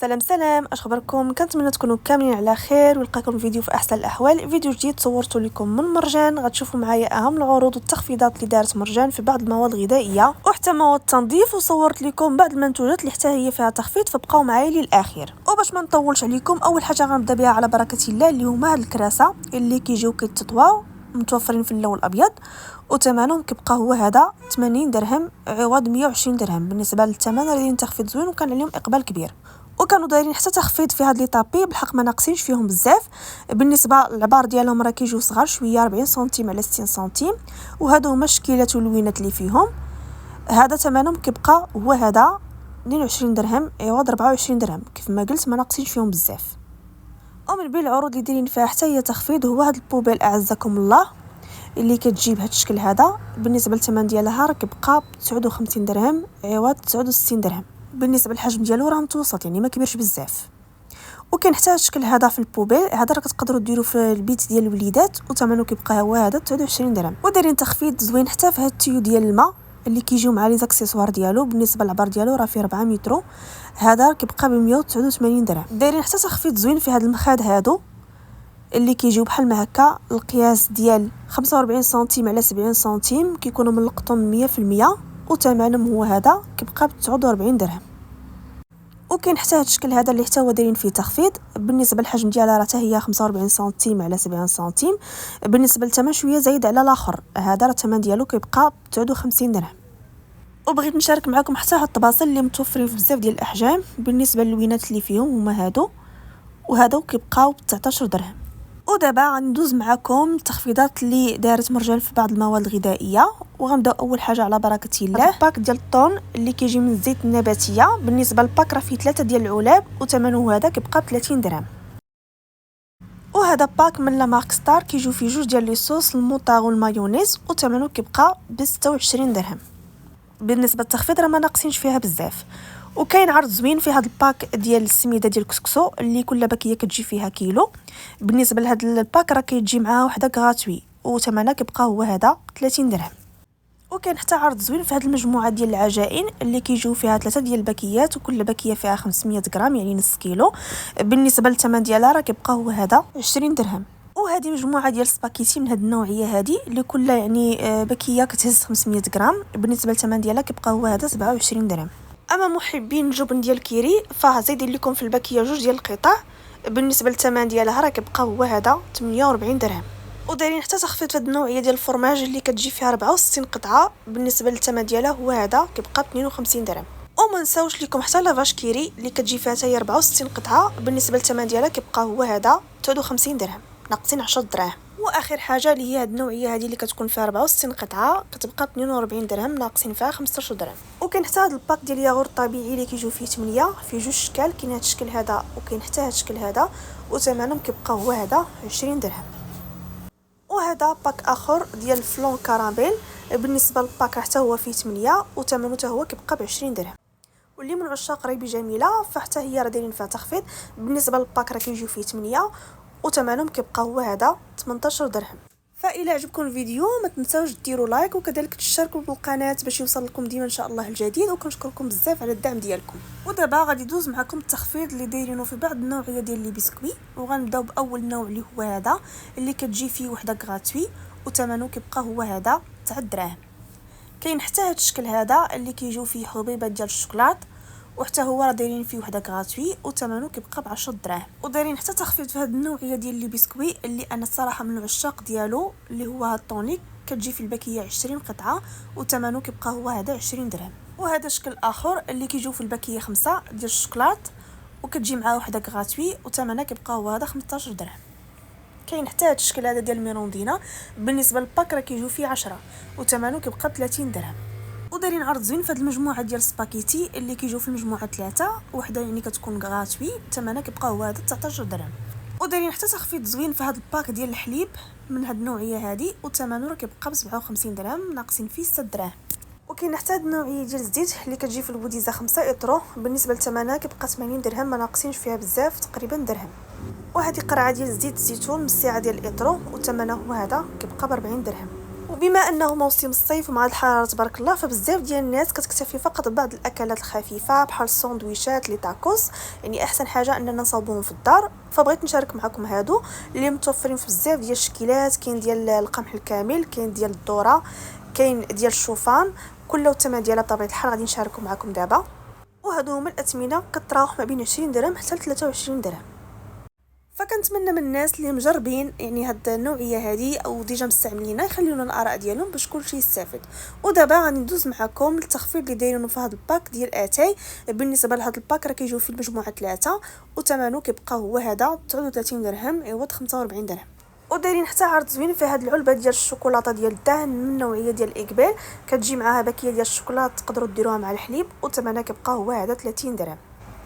سلام سلام، اش خبركم؟ كنتمنى تكونوا كاملين على خير ولقاكم فيديو في احسن الاحوال. فيديو جديد صورته لكم من مرجان. غتشوفوا معايا اهم العروض والتخفيضات اللي دارت مرجان في بعض المواد الغذائيه وحتى مواد التنظيف، وصورت لكم بعض المنتوجات اللي حتى هي فيها تخفيض، فبقاو معايا للاخر. وباش ما نطولش عليكم، اول حاجه غنبدا بها على بركه الله اللي هما هاد الكراسه اللي كيجيو كيتطواو متوفرين في اللون الابيض، وثمنهم كيبقى هو هذا 80 درهم عوض 120 درهم. بالنسبه للثمن راه دايرين تخفيض زوين وكان عليهم اقبال كبير، وكانوا دايرين حتى تخفيض في هاد لي طابي بالحق ما ناقصينش فيهم بزاف. بالنسبه للعبار ديالهم راه كيجيو صغار شويه 40 سنتيم على 60 سنتيم، وهادو هما الشكيلات واللوينات اللي فيهم. هذا ثمنهم كيبقى هو هذا 22 درهم عوض 24 درهم. كيف ما قلت ما ناقصينش فيهم بزاف. ومن بين العروض اللي دايرين فيها حتى هي تخفيض هو هاد البوبيل اعزكم الله اللي كتجي بهذا الشكل هذا. بالنسبه للثمن ديالها راه كيبقى 59 درهم عوض 69 درهم. بالنسبه للحجم ديالو راه متوسط، يعني ما كبيرش بزاف. وكاين حتى الشكل هذا في البوبيل، هذا راه كتقدروا ديروا في البيت ديال الوليدات، وثمنه كيبقى هو هذا 29 درهم. ودايرين تخفيض زوين حتى في هاد التيو ديال الماء اللي كيجيو مع لي زاكسيسوار ديالو. بالنسبه للعبار ديالو راه فيه 4 متر، هذا كيبقى ب 189 درهم. دايرين حتى تخفيض زوين في هاد المخاد هادو اللي كيجيو بحال ما هكا، القياس ديال 45 سنتيم على 70 سنتيم، كيكونوا من القطن 100%، وثمنهم هو هذا كيبقى ب 49 درهم. وكاين حتى هذا الشكل هذا اللي حتى هو دايرين فيه تخفيض. بالنسبه للحجم ديالها راه حتى هي 45 سنتيم على 70 سنتيم. بالنسبه للثمن شويه زايد على الاخر، هذا راه الثمن ديالو كيبقى ب 59 درهم. وبغيت نشارك معكم حتى هاد الطباصل اللي متوفرين في بزاف ديال الاحجام. بالنسبه للوينات اللي فيهم هما هادو، وهادو كيبقاو ب 19 درهم. ودابا غندوز معكم التخفيضات اللي دارت مرجان في بعض المواد الغذائيه، وغنبداو اول حاجه على بركه الله. الباك ديال الطون اللي كيجي من الزيت النباتيه، بالنسبه للباك راه فيه 3 ديال العلاب، وثمنه هذا كيبقى ب 30 درهم. وهذا باك من لا مارك ستار كيجيو فيه جوج ديال لي صوص الموطار والمايونيز، وثمنه كيبقى ب 26 درهم. بالنسبه للتخفيض راه ما ناقصينش فيها بزاف. وكاين عرض زوين في هذا الباك ديال السميده ديال الكسكسو اللي كل باكيه كتجي فيها كيلو. بالنسبه لهذا الباك راه كيجي معاه وحده غراتوي، وثمنها كيبقى هو هذا 30 درهم. وكاين حتى عرض زوين في هذه المجموعه ديال العجائن اللي كيجيو فيها 3 ديال الباكيات، وكل باكيه فيها 500 غرام يعني نص كيلو. بالنسبه للثمن ديالها راه كيبقى هو هذا 20 درهم. وهذه مجموعه ديال سباكيتي من هذه النوعيه هذه اللي كل يعني باكيه كتهز 500 غرام. بالنسبه للثمن ديالها كيبقى هو هذا 27 درهم. اما محبين الجبن ديال كيري فزايدين لكم في الباكيه جوج ديال القطع. بالنسبه للثمن ديالها راه كيبقى هو هذا 48 درهم. ودايرين حتى تخفيض في هذه النوعيه ديال الفرماج اللي كتجي فيها 64 قطعه. بالنسبه للثمن ديالها هو هذا كيبقى 52 درهم. وما نساوش لكم حتى لافاش كيري اللي كتجي فيها حتى هي 64 قطعه. بالنسبه للثمن ديالها كيبقى هو هذا 59 درهم، ناقصين 10 دراهم. واخر حاجه اللي هي هاد النوعيه هذه اللي كتكون فيها 64 قطعه كتبقى 42 درهم، ناقصين فيها 15 درهم. وكاين حتى هاد الباك ديال الياغورت الطبيعي اللي كيجيو فيه 8 فيه جوج اشكال، كاين هاد الشكل هذا وكاين حتى هاد الشكل هذا، وثمنهم كيبقى هو هذا 20 درهم. وهذا باك اخر ديال الفلون كراميل. بالنسبه للباك حتى هو فيه 8 وثمنه حتى هو كيبقى ب 20 درهم. واللي من عشاق ريبي جميله فحتى هي راه دايرين فيها تخفيض. بالنسبه للباك راه كيجيو فيه 8 وثمنهم كيبقى هو هذا 18 درهم. فإلى عجبكم الفيديو ما تنساوش ديروا لايك وكذلك تشتركوا بالقناه باش يوصل لكم ديما ان شاء الله الجديد، وكنشكركم بزاف على الدعم ديالكم. ودابا غادي ندوز معكم التخفيض اللي دايرينه في بعض النوعيه ديال لي بسكوي، وغنبداو باول نوع اللي هو هذا اللي كتجي فيه وحده غراتوي، وثمنه كيبقى هو هذا 9 دراهم. كاين حتى هذا الشكل هذا اللي كيجيو فيه حبيبات ديال الشوكولات، وحتى هو راه دايرين فيه وحده غراتوي وثمنه كيبقى ب 10 دراهم. ودايرين حتى تخفيض في هذه النوعيه ديال لي بسكوي اللي انا الصراحه من العشاق ديالو اللي هو هاد الطونيك. كتجي في الباكيه 20 قطعه وثمنه كيبقى هو هذا 20 درهم. وهذا شكل اخر اللي كيجيو في الباكيه 5 ديال الشوكولات وكتجي معاه وحده غراتوي وثمنها كيبقى هو هذا 15 درهم. كاين حتى هذا الشكل هذا ديال الميروندينا. بالنسبه للباك راه كيجيو فيه 10 وثمنه كيبقى 30 درهم. ودايرين عرض زوين في هذه المجموعه ديال السباكيتي اللي كيجيو في المجموعه 3 وحده يعني كتكون غراتوي، ثمنها كيبقى هو هذا 19 درهم. ودايرين حتى تخفيض زوين في هذا الباك ديال الحليب من هذه النوعيه هذه وثمنه راه كيبقى ب 57 درهم، ناقصين فيه 6 دراهم. وكاين حتى هذه النوعيه ديال الزيت اللي كتجي في البوديزه 5 اطرو. بالنسبه لثمنها كيبقى 80 درهم، ما ناقصينش فيها بزاف، تقريبا درهم. وهذه قرعه ديال زيت الزيتون من الساعه ديال الاطرو وثمنه هو هذا كيبقى ب 40 درهم. وبما انه موسم الصيف ومع الحراره تبارك الله، فبزاف ديال الناس كتكتفي فقط ببعض الاكلات الخفيفه بحال الساندويشات لي تاكوس. يعني احسن حاجه اننا نصاوبوهم في الدار، فبغيت نشارك معكم هادو اللي متوفرين في بزاف ديال الشكلات. كاين ديال القمح الكامل، كاين ديال الذره، كاين ديال الشوفان، كله الثمن ديالها بطبيعه الحال غادي نشاركو معكم دابا. وهادو هما الاثمنه كتراوح ما بين 20 درهم حتى ل 23 درهم. فكنتمنى من الناس اللي مجربين يعني هاد النوعيه هذه او ديجا مستعملينها يخليونا الاراء ديالهم باش كلشي يستافد. ودابا غادي ندوز معكم للتخفيض اللي دايرينه في هاد الباك ديال اتاي. بالنسبه لهاد الباك راه كيجيو فيه المجموعه 3 وثمنه كيبقى هو هذا 39 درهم عوض 45 درهم. ودايرين حتى عرض زوين في هاد العلبه ديال الشوكولاته ديال الدهن من النوعيه ديال الاقبال، كتجي معاها باكيه ديال الشوكولاته تقدروا ديروها مع الحليب وثمنها كيبقى هو هذا 30 درهم.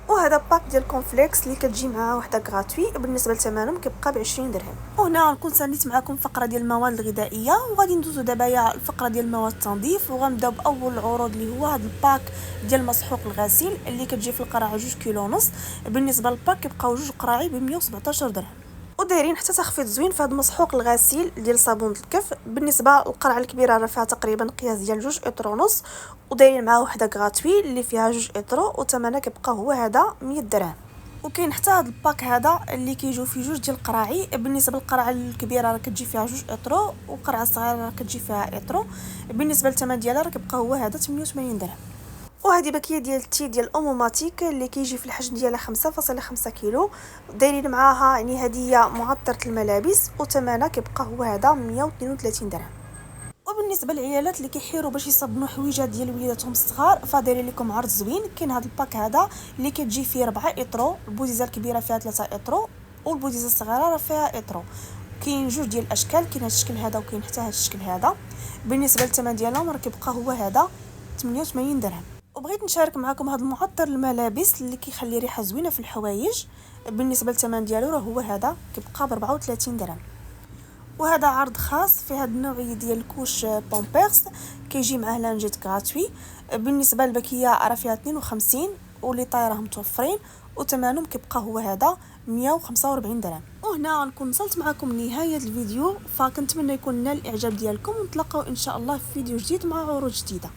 وهذا باك ديال كونفليكس اللي كتجي معها وحده غراتوي بالنسبه لثمنهم كيبقى ب 20 درهم. وهنا غنكون ساليت معكم فقره ديال المواد الغذائيه، وغادي ندوزو دابا يا الفقره ديال المواد التنظيف. وغنبداو باول العروض اللي هو هذا الباك ديال مسحوق الغسيل اللي كتجي في القرعه 2 كيلو ونص. بالنسبه للباك كيبقاو 2 قراعي ب 117 درهم. ودايرين حتى تخفيض زوين في هذا مسحوق الغسيل ديال صابون الكف. بالنسبه للقرعه الكبيره راه فيها تقريبا قياس ديال 2 اطرو ونص، ودايرين معاه وحده غراتوي اللي فيها 2 اطرو وثمنها كيبقى هو هذا 100 درهم. وكاين حتى هذا الباك هذا اللي كيجيو فيه 2 ديال القراعي. بالنسبه للقرعه الكبيره راه كتجي فيها 2 اطرو، والقرعه الصغيره راه كتجي فيها اطرو. بالنسبه للثمن ديالها راه كيبقى هو هذا 88 درهم. وهذه باكيه ديال التي ديال اوموماتيك اللي كيجي في الحجم ديالها 5.5 كيلو، دايرين معاها يعني هديه معطره الملابس وثمنها كيبقى هو هذا 132 درهم. وبالنسبه للعيالات اللي كيحيروا باش يصبنوا حويجات ديال وليداتهم الصغار، فدايرين لكم عرض زوين. كاين هذا الباك هذا اللي كتجي فيه 4 اطرو، البوزيزه الكبيره فيها 3 اطرو والبوزيزه الصغيره راه فيها اطرو. كاين 2 ديال الاشكال، كاين هذا الشكل هذا وكاين حتى هذا الشكل هذا. بالنسبه للثمن ديالهم راه كيبقى هو هذا 88 درهم. وبغيت نشارك معكم هذا المعطر الملابس اللي كيخلي ريحه زوينه في الحوايج. بالنسبه للثمن ديالو راه هو هذا كيبقى ب 34 درهم. وهذا عرض خاص في هذه النوعيه ديال الكوش بامبرز، كيجي معاه لانجيت غراتوي. بالنسبه للباكيه راه فيها 52 ولي طاي راهم متوفرين وثمنهم كيبقى هو هذا 145 درهم. وهنا غنكون وصلت معكم لنهايه الفيديو، فكنتمنى يكون نال الاعجاب ديالكم ونتلاقاو ان شاء الله في فيديو جديد مع عروض جديده.